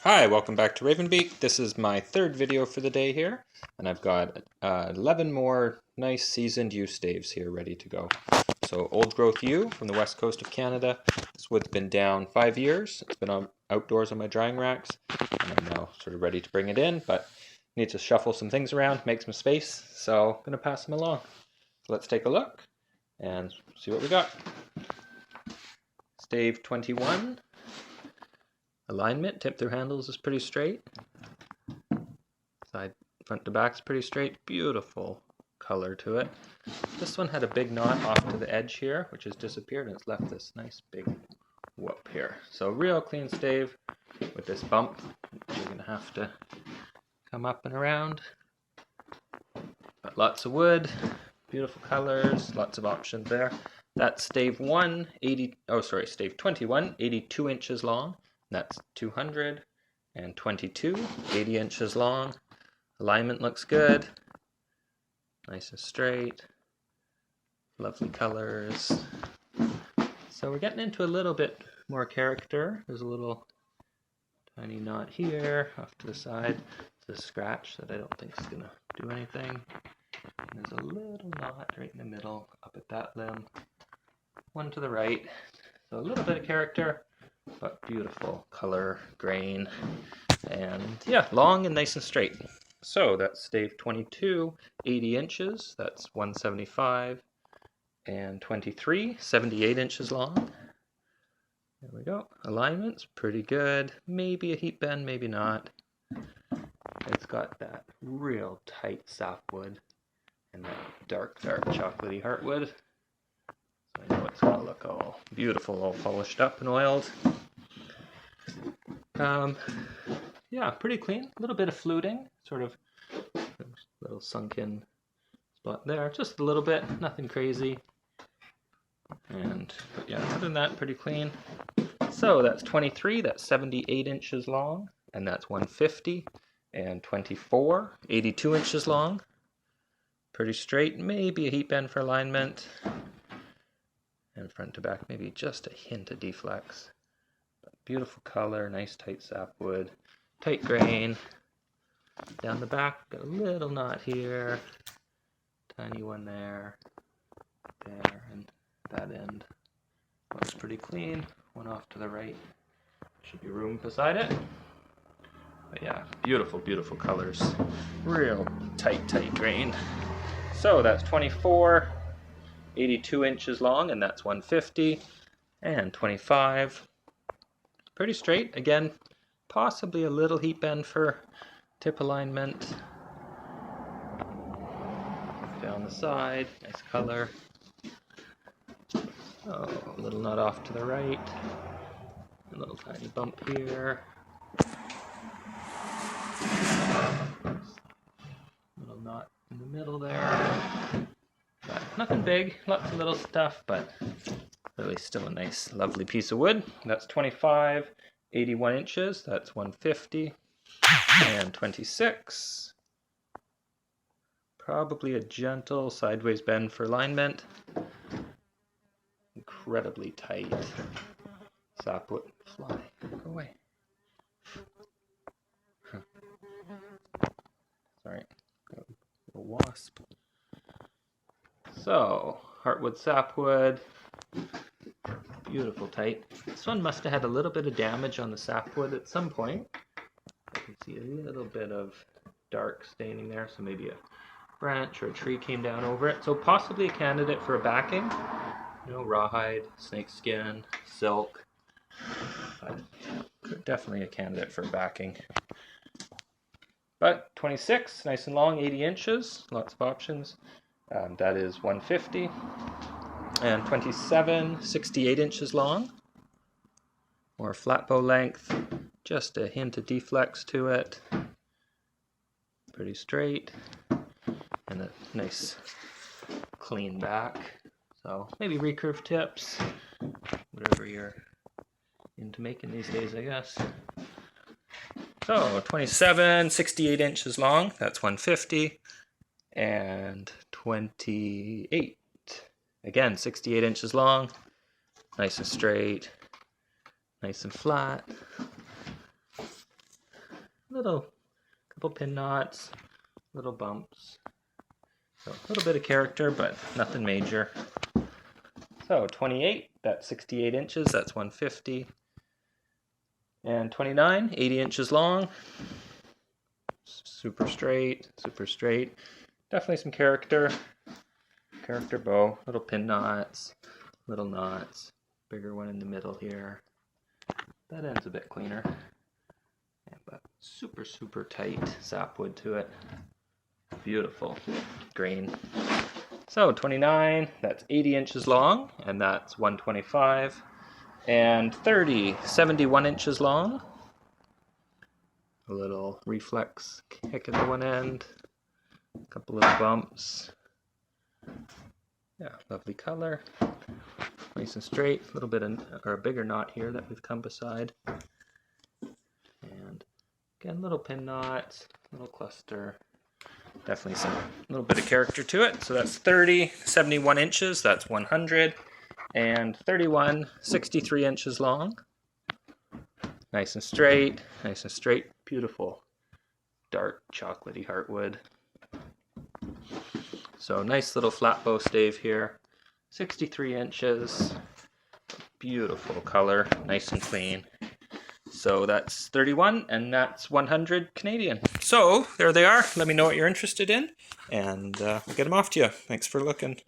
Hi, welcome back to Ravenbeak. This is my third video for the day here, and I've got 11 more nice seasoned yew staves here ready to go. So old growth yew from the west coast of Canada. This wood's been down 5 years. It's been outdoors on my drying racks, and I'm now sort of ready to bring it in, but need to shuffle some things around, make some space, so I'm going to pass them along. So let's take a look and see what we got. Stave 21. Alignment, tip through handles is pretty straight. Side, front to back is pretty straight. Beautiful color to it. This one had a big knot off to the edge here, which has disappeared, and it's left this nice big whoop here. So real clean stave with this bump. You're going to have to come up and around. But lots of wood, beautiful colors, lots of options there. That's stave 21, 82 inches long. That's 222, 80 inches long. Alignment looks good. Nice and straight. Lovely colors. So we're getting into a little bit more character. There's a little tiny knot here off to the side. It's a scratch that I don't think is going to do anything. And there's a little knot right in the middle up at that limb. One to the right. So a little bit of character, but beautiful color, grain, and yeah, long and nice and straight. So that's stave 22, 80 inches, that's 175, and 23, 78 inches long. There we go. Alignment's pretty good. Maybe a heat bend, maybe not. It's got that real tight sapwood and that dark chocolatey heartwood. So I know it's going to look all beautiful, all polished up and oiled. Yeah, pretty clean. A little bit of fluting, sort of a little sunken spot there, just a little bit, nothing crazy. But yeah, other than that, pretty clean. So that's 23, that's 78 inches long, and that's 150, and 24, 82 inches long. Pretty straight, maybe a heat bend for alignment. And front to back, maybe just a hint of deflex. Beautiful color, nice tight sapwood, tight grain. Down the back, got a little knot here, tiny one there, and that end looks pretty clean. One off to the right, should be room beside it. But yeah, beautiful, beautiful colors. Real tight grain. So that's 24, 82 inches long, and that's 150, and 25. Pretty straight. Again, possibly a little heat bend for tip alignment. Down the side, nice color. Oh, a little knot off to the right. A little tiny bump here. Little knot in the middle there. But nothing big, lots of little stuff, but really still a nice, lovely piece of wood. That's 25, 81 inches. That's 150, and 26. Probably a gentle sideways bend for alignment. Incredibly tight sapwood. Fly, go away. Sorry, a wasp. So, heartwood sapwood. Beautiful tight. This one must have had a little bit of damage on the sapwood at some point. I can see a little bit of dark staining there, so maybe a branch or a tree came down over it. So possibly a candidate for a backing. You know, rawhide, snakeskin, silk. But definitely a candidate for backing. But 26, nice and long, 80 inches, lots of options. That is 150. And 27, 68 inches long. More flat bow length, just a hint of deflex to it. Pretty straight. And a nice clean back. So maybe recurve tips, whatever you're into making these days, I guess. So 27, 68 inches long, that's 150, and 28. Again, 68 inches long, nice and straight, nice and flat. couple pin knots, little bumps. So a little bit of character, but nothing major. So 28, that's 68 inches, that's 150. And 29, 80 inches long. Super straight, super straight. Definitely some character. Character bow, little pin knots, little knots. Bigger one in the middle here. That end's a bit cleaner. Yeah, but super, super tight sapwood to it. Beautiful grain. So 29, that's 80 inches long, and that's 125. And 30, 71 inches long. A little reflex kick at the one end. A couple of bumps. Yeah, lovely color. Nice and straight. A little bit or a bigger knot here that we've come beside. And again, little pin knots, little cluster. Definitely some little bit of character to it. So that's 30, 71 inches, that's 100, and 31, 63 inches long. Nice and straight, beautiful dark chocolatey heartwood. So nice little flat bow stave here, 63 inches, beautiful color, nice and clean. So that's 31 and that's 100 Canadian. So there they are. Let me know what you're interested in and we'll get them off to you. Thanks for looking.